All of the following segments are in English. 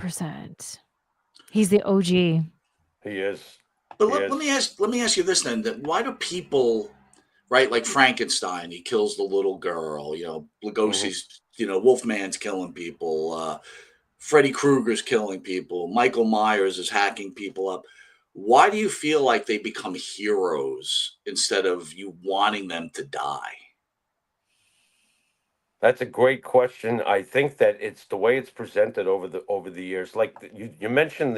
100%. He's the OG. He is. But He is. let me ask you this then: that why do people, right? Like Frankenstein, he kills the little girl. Mhm. Lugosi's, Wolfman's killing people. Freddy Krueger's killing people. Michael Myers is hacking people up. Why do you feel like they become heroes instead of you wanting them to die? That's a great question. I think that it's the way it's presented over the years. Like you mentioned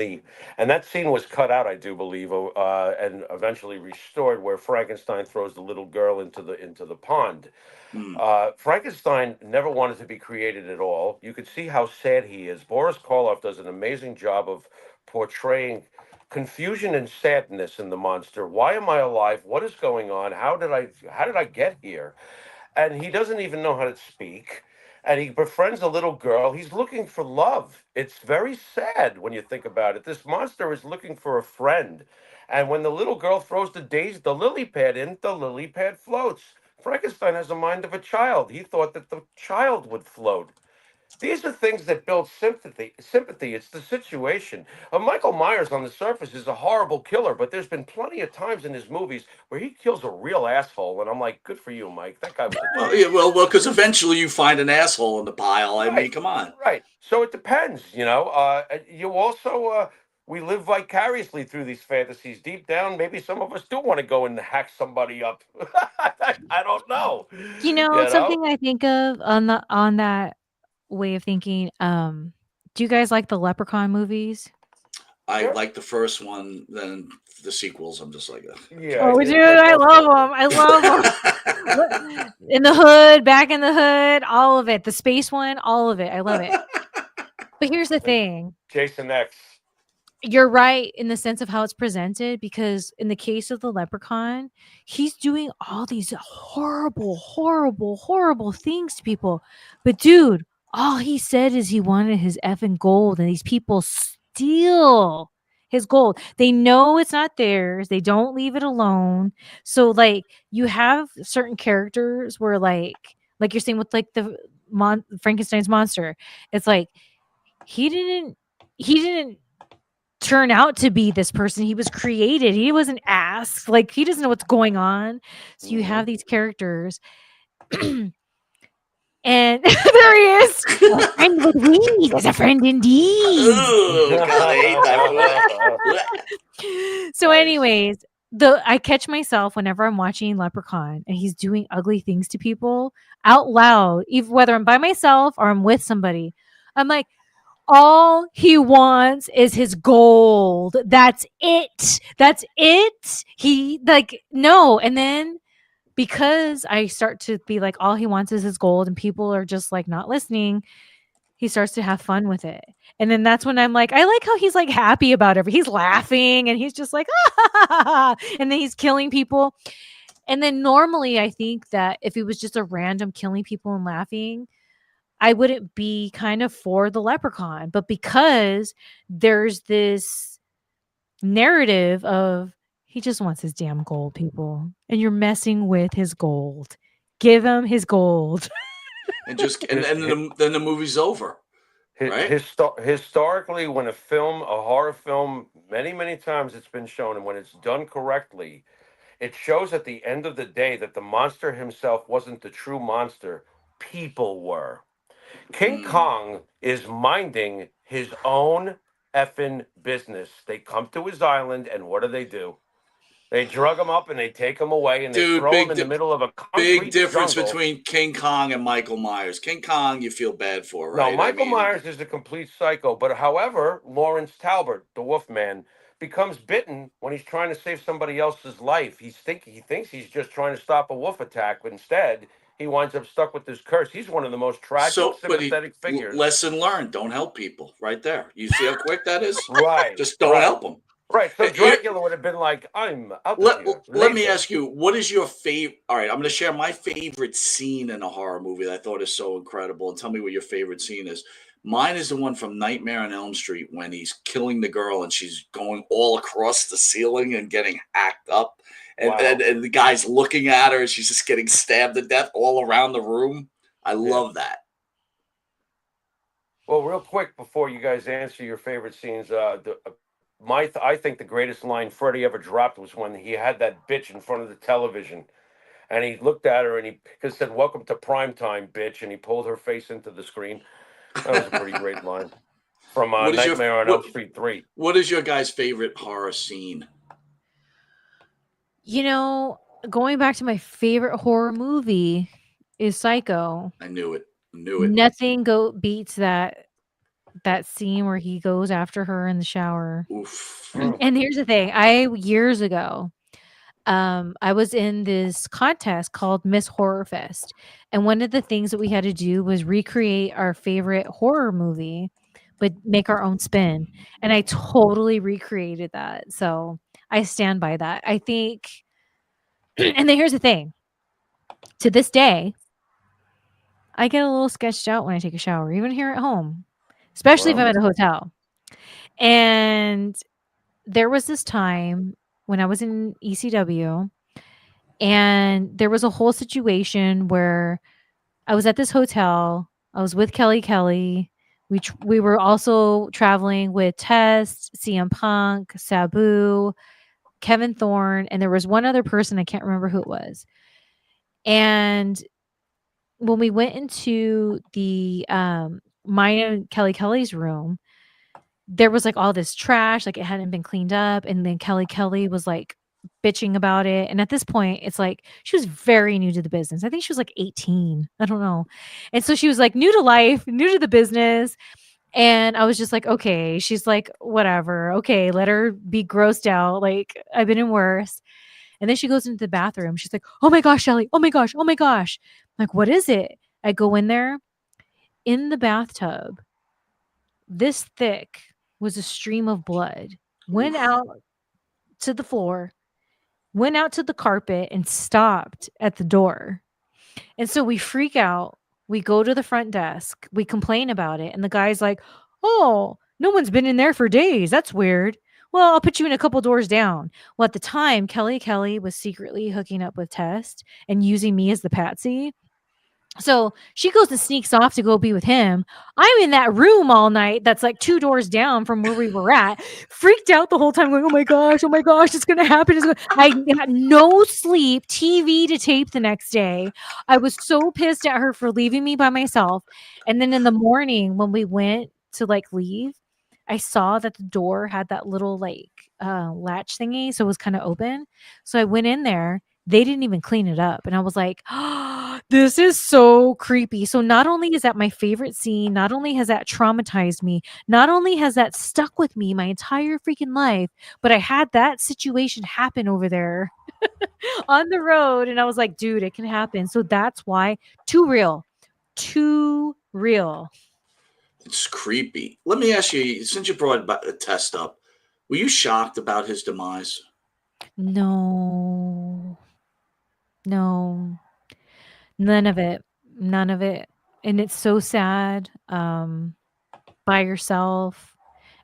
and that scene was cut out, I do believe, and eventually restored, where Frankenstein throws the little girl into the pond. Hmm. Frankenstein never wanted to be created at all. You could see how sad he is. Boris Karloff does an amazing job of portraying confusion and sadness in the monster. Why am I alive? What is going on? How did I get here? And he doesn't even know how to speak. And he befriends a little girl. He's looking for love. It's very sad when you think about it. This monster is looking for a friend. And when the little girl throws the lily pad in, the lily pad floats. Frankenstein has the mind of a child. He thought that the child would float. These are things that build sympathy. Sympathy. It's the situation. Michael Myers on the surface is a horrible killer, but there's been plenty of times in his movies where he kills a real asshole, and I'm like, good for you, Mike. That guy was a Well, dick. yeah, because eventually you find an asshole in the pile. I mean, Right, come on. right. So it depends. You also we live vicariously through these fantasies. Deep down, maybe some of us do want to go and hack somebody up. I don't know. You know. Something I think of on that way of thinking, do you guys like the Leprechaun movies? I Sure. like the first one, then the sequels. I'm just like, ugh, I Yeah, can't Oh, do dude, they're I both love good. them. I love them. In the hood, back in the hood, all of it. The space one, all of it. I love it. it. But here's the And thing. Jason X. You're right in the sense of how it's presented, because in the case of the leprechaun, he's doing all these horrible, horrible, horrible things to people. But dude, all he said is he wanted his effing gold, and these people steal his gold. They know it's not theirs. They don't leave it alone. So like you have certain characters where like you're saying with like the Frankenstein's monster, it's like he didn't he didn't turn out to be this person. He was created. He wasn't asked. Like he doesn't know what's going on. So you Hmm. have these characters, and there he is. A friend with weed is a friend indeed. Oh God, I hate that. So, Nice. anyways, I catch myself whenever I'm watching Leprechaun and he's doing ugly things to people out loud, even whether I'm by myself or I'm with somebody. I'm like, all he wants is his gold. That's it. That's it. He like no. And then because I start to be like all he wants is his gold and people are just like not listening, he starts to have fun with it. And then that's when I'm like, I like how he's like happy about everything. He's laughing and he's just like, ah, and then he's killing people. And then normally I think that if it was just a random killing people and laughing, I wouldn't be kind of for the leprechaun. But because there's this narrative of he just wants his damn gold, people, and you're messing with his gold. Give him his gold. And just and, His, and then the movie's over, right? Historically, when a horror film, many times it's been shown, and when it's done correctly, it shows at the end of the day that the monster himself wasn't the true monster. People were. King Mm. Kong is minding his own effing business. They come to his island, and what do? They drug him up and they take him away and they Dude, throw him in the middle of a big concrete difference jungle. between King Kong and Michael Myers. King Kong, you feel bad for, No, right? I Michael mean, Myers is a complete psycho. But however, Lawrence Talbot, the Wolfman, becomes bitten when he's trying to save somebody else's life. He thinks he's just trying to stop a wolf attack, but instead he winds up stuck with this curse. He's one of the most tragic, but sympathetic figures. lesson learned: don't help people. Right there, you see how quick that is. Right, Just don't right, help them. right. So Here, Dracula would have been like, "I'm out of let here, let leave me me." ask you, what is your favorite? All right, I'm going to share my favorite scene in a horror movie that I thought is so incredible, and tell me what your favorite scene is. Mine is the one from Nightmare on Elm Street when he's killing the girl and she's going all across the ceiling and getting hacked up, Wow. and the guy's looking at her and she's just getting stabbed to death all around the room. I Yeah. love that. Well, real quick before you guys answer your favorite scenes, I think the greatest line Freddie ever dropped was when he had that bitch in front of the television, and he looked at her and he said, "Welcome to prime time, bitch," and he pulled her face into the screen. That was a pretty great line from What is your Nightmare on Elm Street 3. what is your guys' favorite horror scene? You know, going back to my favorite horror movie is Psycho. I knew it. Knew it. Nothing beats that scene where he goes after her in the shower. Oof. And here's the thing, years ago, I was in this contest called Miss Horror Fest, and one of the things that we had to do was recreate our favorite horror movie, but make our own spin. And I totally recreated that. So I stand by that. I think, and then here's the thing. To this day, I get a little sketched out when I take a shower, even here at home, especially if I'm at a hotel. And there was this time when I was in ECW, and there was a whole situation where I was at this hotel. I was with Kelly. We were also traveling with Test, CM Punk, Sabu, Kevin Thorne, and there was one other person, I can't remember who it was. And when we went into the mine and Kelly's room, there was like all this trash, like it hadn't been cleaned up, and then Kelly was like bitching about it. And at this point, it's like she was very new to the business. I think she was like 18. I don't know. And so she was like new to life, new to the business. And I was just like, okay, she's like, whatever. Okay, let her be grossed out. Like, I've been in worse. And then she goes into the bathroom. She's like, oh my gosh, Shelly. Oh my gosh. Oh my gosh. I'm like, what is it? I go in there. In the bathtub, this thick was a stream of blood. Went out to the floor, went out to the carpet, and stopped at the door. And so we freak out. We go to the front desk. We complain about it. And the guy's like, oh, no one's been in there for days. That's weird. Well, I'll put you in a couple doors down. Well, at the time, Kelly was secretly hooking up with Test and using me as the patsy. So she goes and sneaks off to go be with him. I'm in that room all night that's like 2 doors down from where we were at, freaked out the whole time, going, oh my gosh, it's going to happen. I got no sleep, TV to tape the next day. I was so pissed at her for leaving me by myself. And then in the morning when we went to like leave, I saw that the door had that little like latch thingy. So it was kind of open. So I went in there. They didn't even clean it up. And I was like, oh, this is so creepy. So not only is that my favorite scene, not only has that traumatized me, not only has that stuck with me my entire freaking life, but I had that situation happen over there on the road. And I was like, dude, it can happen. So that's why too real. Too real. It's creepy. Let me ask you, since you brought a Test up, were you shocked about his demise? No. None of it. None of it. And it's so sad. By yourself.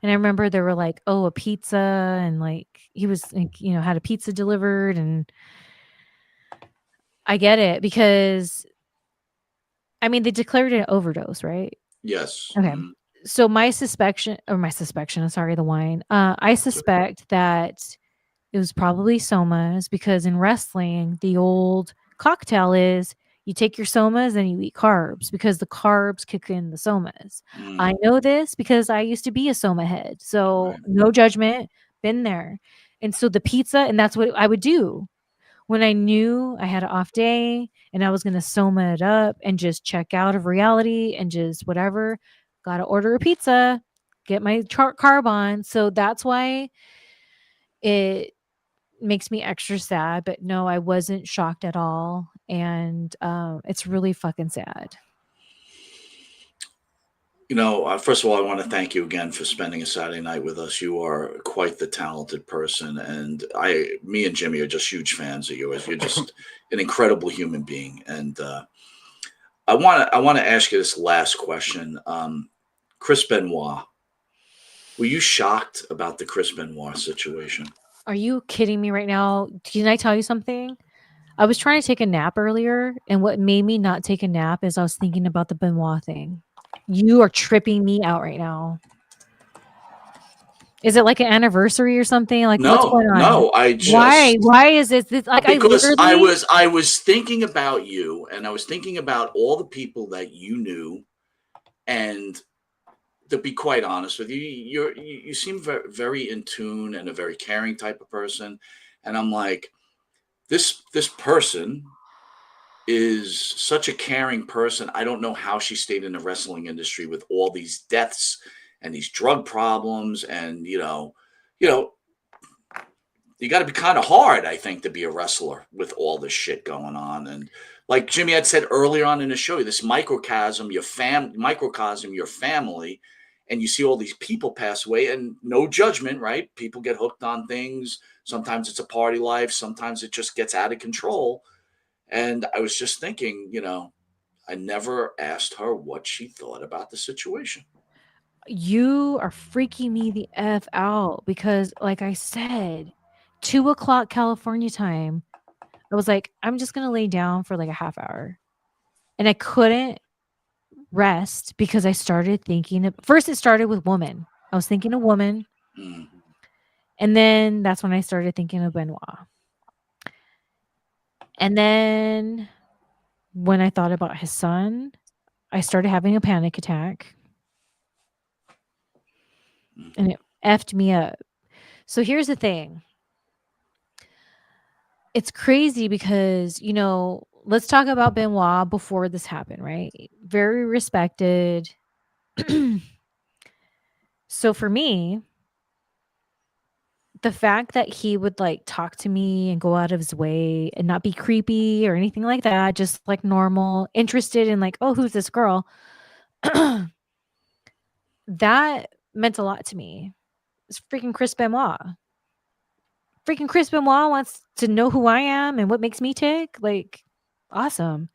And I remember there were like, oh, a pizza, and like he was like, had a pizza delivered, and I get it because I mean they declared it an overdose, right? Yes. Okay. So my suspicion, sorry, the wine. I suspect that it was probably somas because in wrestling, the old cocktail is you take your somas and you eat carbs because the carbs kick in the somas. I know this because I used to be a soma head. So no judgment, been there. And so the pizza, and that's what I would do when I knew I had an off day and I was going to soma it up and just check out of reality and just whatever. Got to order a pizza, get my carb on. So that's why it makes me extra sad, but no, I wasn't shocked at all. And it's really fucking sad. First of all, I want to thank you again for spending a Saturday night with us. You are quite the talented person, and me and Jimmy are just huge fans of yours. You're just an incredible human being. And I want to ask you this last question. Chris Benoit, were you shocked about the Chris Benoit situation? Are you kidding me right now? Can I tell you something? I was trying to take a nap earlier, and what made me not take a nap is I was thinking about the Benoit thing. You are tripping me out right now. Is it like an anniversary or something? Like, what's No, going on? no, I Why? just Why is this like I because literally I was thinking about you, and I was thinking about all the people that you knew, and to be quite honest with you, you seem very, very in tune and a very caring type of person, and I'm like, this person is such a caring person. I don't know how she stayed in the wrestling industry with all these deaths and these drug problems, and you know, you got to be kind of hard, I think, to be a wrestler with all this shit going on. And like Jimmy had said earlier on in the show, this microcosm, microcosm, your family, and you see all these people pass away, and no judgment, right? People get hooked on things. Sometimes it's a party life. Sometimes it just gets out of control. And I was just thinking, I never asked her what she thought about the situation. you are freaking me the F out because, like I said, 2 o'clock California time, I was like, I'm just gonna lay down for like a half hour. And I couldn't rest because I started thinking of first it started with woman. I was thinking of woman, Mm. and then that's when I started thinking of Benoit. And then when I thought about his son, I started having a panic attack and it effed me up. So here's the thing. It's crazy because, let's talk about Benoit before this happened, right? Very respected. So for me, the fact that he would like talk to me and go out of his way and not be creepy or anything like that, just like normal, interested in like, oh, who's this girl? That meant a lot to me. It's freaking Chris Benoit. Freaking Chris Benoit wants to know who I am and what makes me tick. Like, awesome.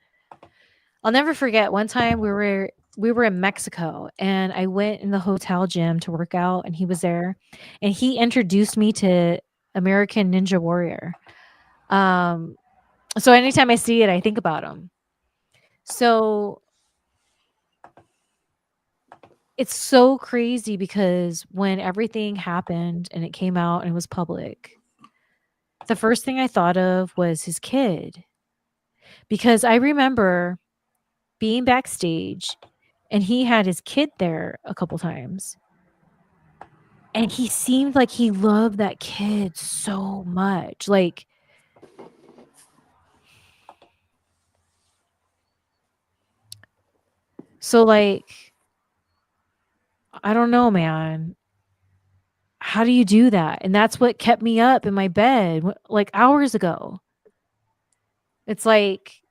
I'll never forget one time we were in Mexico and I went in the hotel gym to work out and he was there and he introduced me to American Ninja Warrior. Um so anytime I see it I think about him. So it's so crazy because when everything happened and it came out and it was public, the first thing I thought of was his kid. Because I remember being backstage and he had his kid there a couple times. And he seemed like he loved that kid so much. Like so like I don't know, man. How do you do that? And that's what kept me up in my bed like hours ago. It's like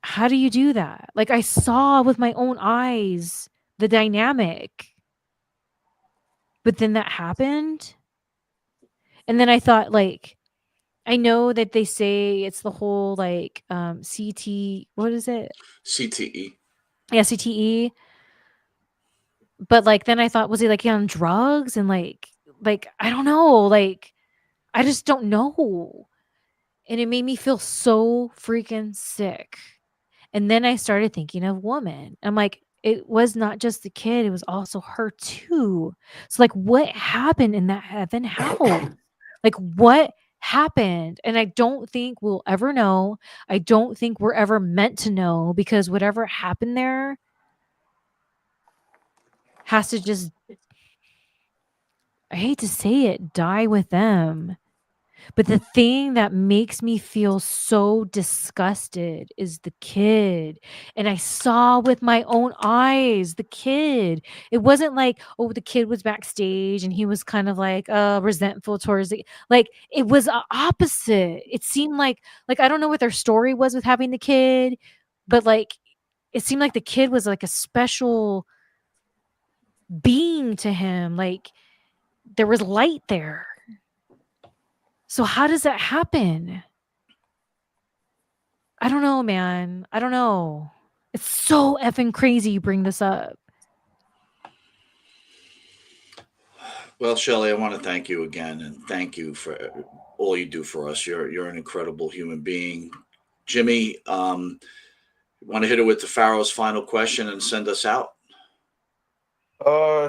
how do you do that? Like I saw with my own eyes the dynamic. But then that happened. And then I thought like I know that they say it's the whole like CT what is it? CTE. Yeah, CTE. But like then I thought was he like on drugs and like I don't know, like I just don't know. And it made me feel so freaking sick. And then I started thinking of woman. I'm like, it was not just the kid, it was also her too. So like what happened in that heaven house? Like what happened? And I don't think we'll ever know. I don't think we're ever meant to know because whatever happened there has to just I hate to say it, die with them. But the thing that makes me feel so disgusted is the kid. And I saw with my own eyes the kid. It wasn't like, oh, the kid was backstage and he was kind of like resentful towards it. Like it was opposite. It seemed like I don't know what their story was with having the kid, but like it seemed like the kid was like a special being to him. Like there was light there. So how does that happen? I don't know, man. I don't know. It's so effing crazy you bring this up. Well, Shelly, I want to thank you again, and thank you for all you do for us. You're an incredible human being, Jimmy. Want to hit it with the Pharaoh's final question and send us out?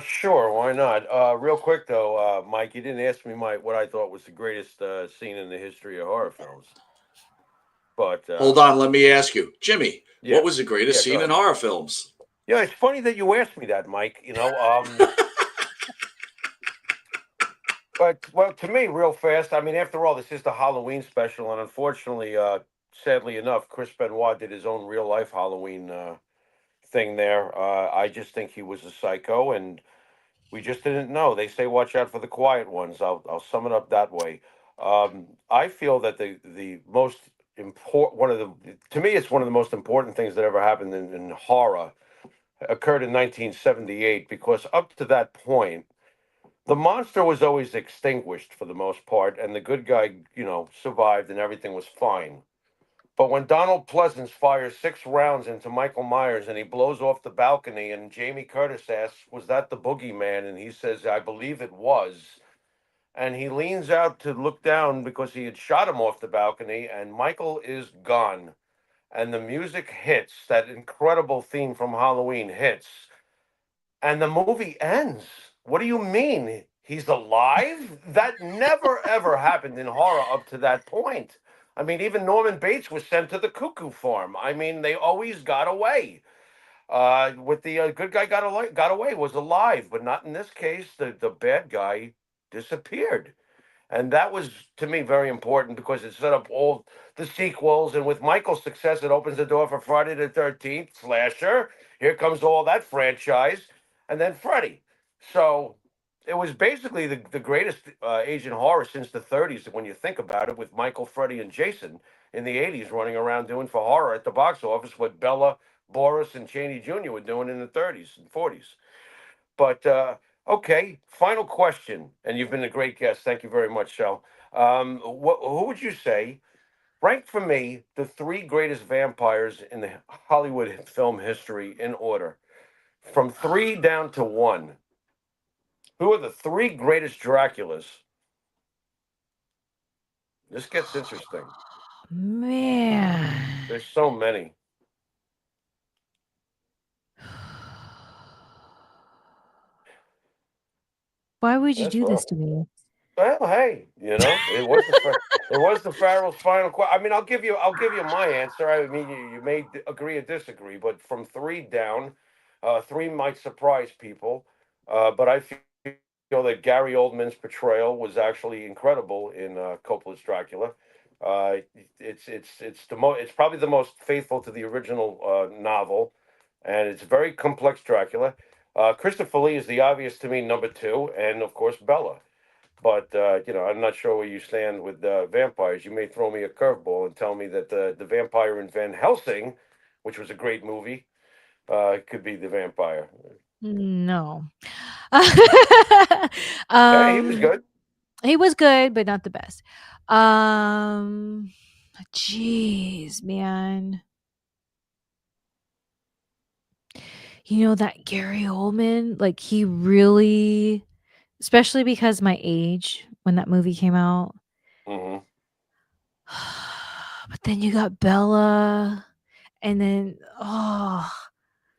Sure, why not? Real quick though, Mike, you didn't ask me what I thought was the greatest scene in the history of horror films. But hold on, let me ask you, Jimmy, yeah, what was the greatest yeah, go scene in ahead. horror films? Yeah, it's funny that you asked me that, Mike. But well, to me, real fast. I mean, after all, this is the Halloween special, and unfortunately, sadly enough, Chris Benoit did his own real life Halloween thing there. I just think he was a psycho, and we just didn't know. They say watch out for the quiet ones. I'll sum it up that way. I feel that the most important one of the to me it's one of the most important things that ever happened in horror occurred in 1978 because up to that point the monster was always extinguished for the most part and the good guy survived and everything was fine. But when Donald Pleasance fires 6 rounds into Michael Myers and he blows off the balcony, and Jamie Curtis asks, "Was that the boogeyman?" And he says, "I believe it was." And he leans out to look down because he had shot him off the balcony, and Michael is gone. And the music hits, that incredible theme from Halloween hits, and the movie ends. What do you mean? He's alive? That never ever happened in horror up to that point. I mean, even Norman Bates was sent to the cuckoo farm. I mean, they always got away. With the good guy got away, was alive, but not in this case. The bad guy disappeared. And that was, to me, very important because it set up all the sequels. And with Michael's success, it opens the door for Friday the 13th, slasher. Here comes all that franchise. And then Freddy. So it was basically the greatest Asian horror since the 30s, when you think about it, with Michael, Freddy, and Jason in the 80s running around doing for horror at the box office what Bella, Boris, and Cheney Jr. were doing in the 30s and 40s. But okay, final question, and you've been a great guest. Thank you very much, Shell. Who would you say rank for me the 3 greatest vampires in the Hollywood film history in order, from 3 down to 1? Who are the 3 greatest Draculas? This gets interesting. Man. There's so many. Why would you That's do this rough. to me? Well, hey, it was the Pharaoh's final question. I mean, I'll give you my answer. I mean, you may agree or disagree, but from 3 down, 3 might surprise people, but I feel that Gary Oldman's portrayal was actually incredible in Coppola's Dracula. Uh, it's probably the most faithful to the original novel, and it's a very complex Dracula. Christopher Lee is the obvious to me number 2, and of course Bella. But I'm not sure where you stand with vampires. You may throw me a curveball and tell me that the vampire in Van Helsing, which was a great movie, could be the vampire. No. Hey, he was um, good. he was good, but not the best. Um, Jeez, man. That Gary Oldman, like, he really, especially because my age when that movie came out. Hmm. But then you got Bella, and then, oh.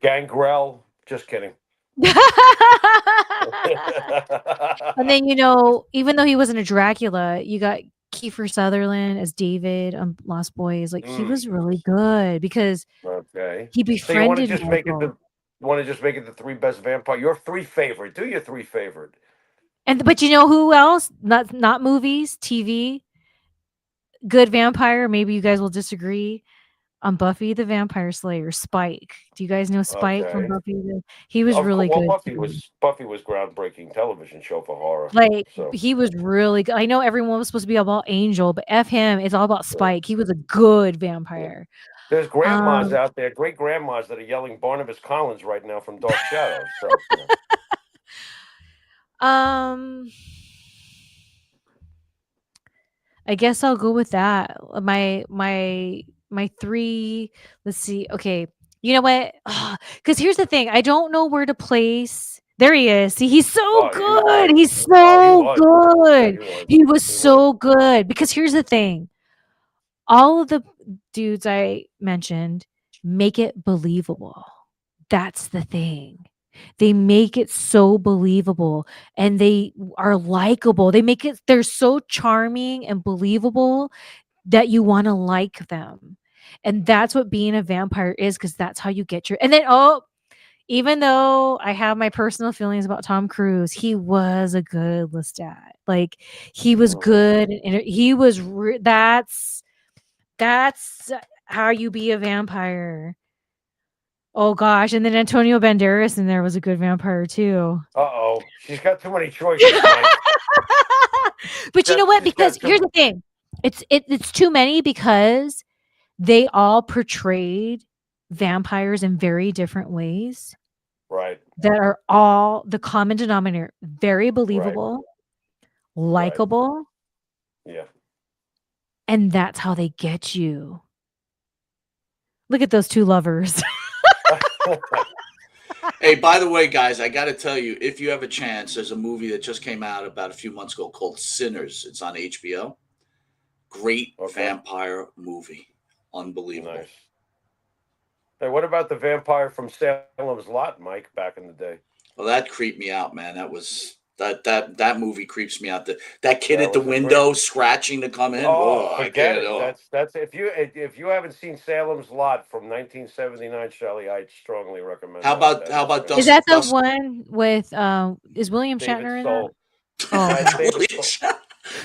Gangrel. Just kidding. And then, even though he wasn't a Dracula, you got Kiefer Sutherland as David on Lost Boys. Like, he Mm, was really good because okay. he So you want to befriended just make it the Michael. you want to just make it the 3 best vampire? Your 3 favorite. Do your 3 favorite. But you know who else? Not movies, TV, good vampire, maybe you guys will disagree, on Buffy the Vampire Slayer, Spike. Do you guys know Spike from Okay. Buffy? He was really Well, good Buffy too. was groundbreaking television show for horror. Like, So he was really good. I know everyone was supposed to be about Angel, but F him, it's all about yeah, Spike. He was a good yeah. vampire. There's grandmas Um, out there, great grandmas that are yelling Barnabas Collins right now from Dark Shadows. So um, I guess I'll go with that. My 3, let's see. Okay. You know what? Because here's the thing. I don't know where to place. There he is. See, he's so oh, he was good. great. He's Oh, he so was. Yeah, good. he was. He was He was. so good. Because here's the thing. All of the dudes I mentioned, make it believable. That's the thing. They make it so believable and they are likable. They're so charming and believable that you want to like them. And that's what being a vampire is, because that's how you get your. And then, even though I have my personal feelings about Tom Cruise, he was a good Lestat. Like, he was good, and he was. That's how you be a vampire. Oh gosh, and then Antonio Banderas in there was a good vampire too. Uh-oh. She's got too many choices, Mike. But you know what? Because here's the thing. It's too many, because they all portrayed vampires in very different ways. Right. That are all the common denominator. Very believable, likable, Yeah. and that's how they get you. Look at those two lovers. Hey, by the way, guys, I got to tell you, if you have a chance, there's a movie that just came out about a few months ago called Sinners. It's on HBO. Great vampire movie. Unbelievable. Nice. Hey, what about the vampire from Salem's Lot, Mike, back in the day? Well, that creeped me out, man. That was that movie creeps me out. That kid at the window scratching to come in. Oh, forget it. That's if you haven't seen Salem's Lot from 1979, Shelly, I strongly recommend. How about Dust? Is that the one with is William Shatner in that?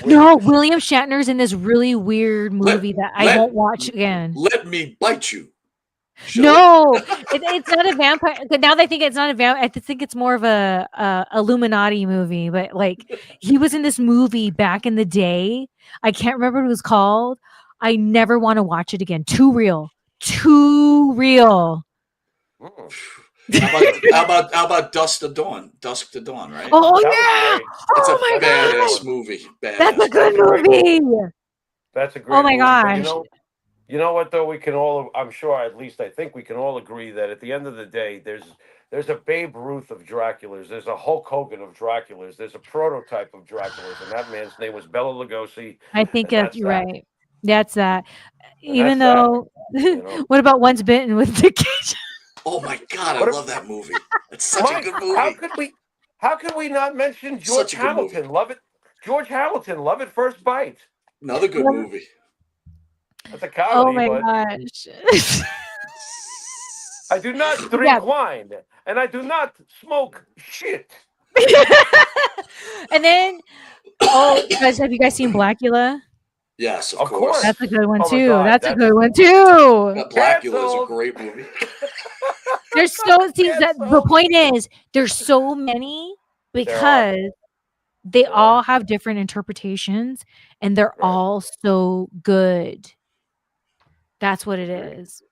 No, William Shatner's in this really weird movie that I won't watch again. Let me bite you. No, it's not a vampire. Now they think it's not a vampire. I think it's more of a Illuminati movie. But like, he was in this movie back in the day. I can't remember what it was called. I never want to watch it again. Too real. Too real. How about Dusk to Dawn? Dusk to Dawn, right? Oh yeah! It's a badass movie. That's a good movie. That's a great. Oh my movie. gosh! You know what though? We can all. I'm sure. At least I think we can all agree that at the end of the day, there's a Babe Ruth of Draculas. There's a Hulk Hogan of Draculas. There's a prototype of Draculas, and that man's name was Bela Lugosi. I think you're right. That's that. Even though, what about Once Bitten with Dick Cage? Oh my God, I love that movie. It's such a good movie. How could we not mention George Hamilton? Love it. George Hamilton, Love at First Bite. Another good movie. That's a comedy. Oh my gosh. I do not drink wine, and I do not smoke shit. And then, have you guys seen Blackula? Yes, of course. That's a good one too. God, that's a good one too. Blackula is a great movie. There's the point is there's so many because they all have different interpretations and they're all so good. That's what it is.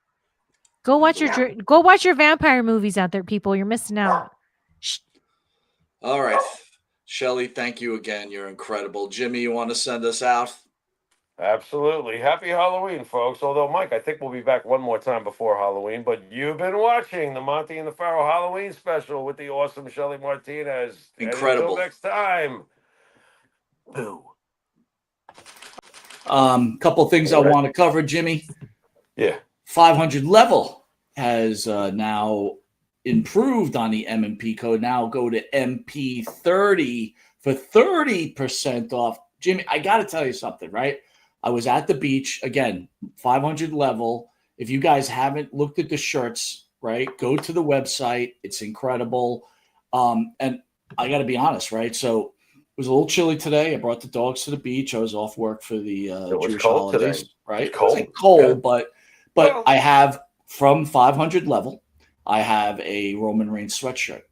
Go watch your vampire movies out there, people. You're missing out. All right. Shelly, thank you again. You're incredible. Jimmy, you want to send us out? Absolutely. Happy Halloween, folks. Although, Mike, I think we'll be back one more time before Halloween. But you've been watching the Monte and the Pharaoh Halloween special with the awesome Shelly Martinez. Incredible. Until next time. Boo. Couple things I want to cover, Jimmy. Yeah. 500 level has now improved on the M&P code. Now go to MP30 for 30% off. Jimmy, I got to tell you something, right? I was at the beach, again, 500 level. If you guys haven't looked at the shirts, right, go to the website. It's incredible. And I got to be honest, right? So it was a little chilly today. I brought the dogs to the beach. I was off work for the Jewish holidays, today. right? It's cold. It was cold, but I have from 500 level, I have a Roman Reigns sweatshirt.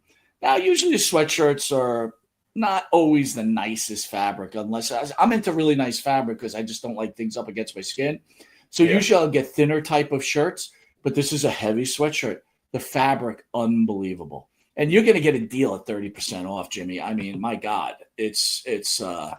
Now, usually sweatshirts are not always the nicest fabric, unless I'm into really nice fabric because I just don't like things up against my skin. So usually I'll get thinner type of shirts, but this is a heavy sweatshirt. The fabric, unbelievable. And you're going to get a deal at 30% off, Jimmy. I mean, my God, it's a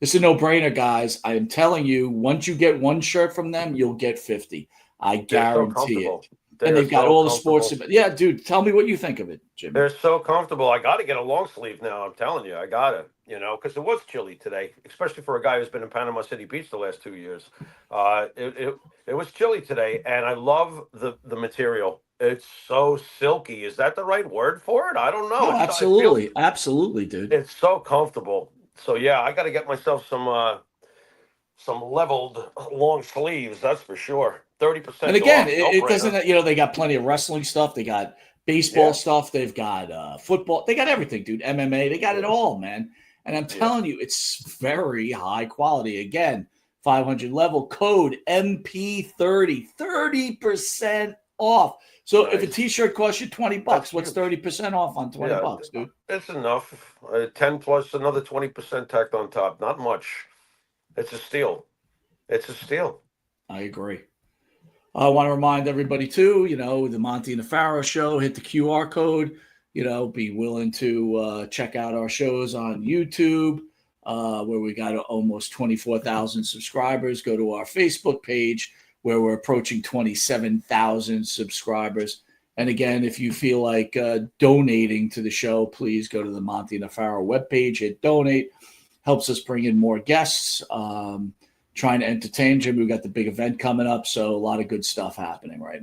no-brainer, guys. I am telling you, once you get one shirt from them, you'll get 50. I guarantee it. And They're they've got so all the sports. comfortable. Yeah, dude, tell me what you think of it, Jimmy. They're so comfortable. I got to get a long sleeve now. I'm telling you, I got to, because it was chilly today, especially for a guy who's been in Panama City Beach the last 2 years. It was chilly today, and I love the material. It's so silky. Is that the right word for it? I don't know. No, It feels absolutely, dude. it's so comfortable. So yeah, I got to get myself some leveled long sleeves. That's for sure. And 30% again, off. it, No it brainer. doesn't. They got plenty of wrestling stuff. They got baseball Yeah. stuff. They've got football. They got everything, dude. MMA. They got it all, man. And I'm telling you, it's very high quality. Again, 500 level code MP30, 30% off. So if a Nice. T-shirt costs you $20, That's what's huge. 30% off on $20, dude? It's enough. 10 plus another 20% tacked on top. Not much. It's a steal. It's a steal. I agree. I want to remind everybody too, the Monte The Pharaoh show, hit the QR code, be willing to check out our shows on YouTube, where we got almost 24,000 subscribers. Go to our Facebook page where we're approaching 27,000 subscribers. And again, if you feel like donating to the show, please go to the Monte The Pharaoh webpage, hit donate. Helps us bring in more guests. Trying to entertain Jim. We've got the big event coming up, so a lot of good stuff happening right now.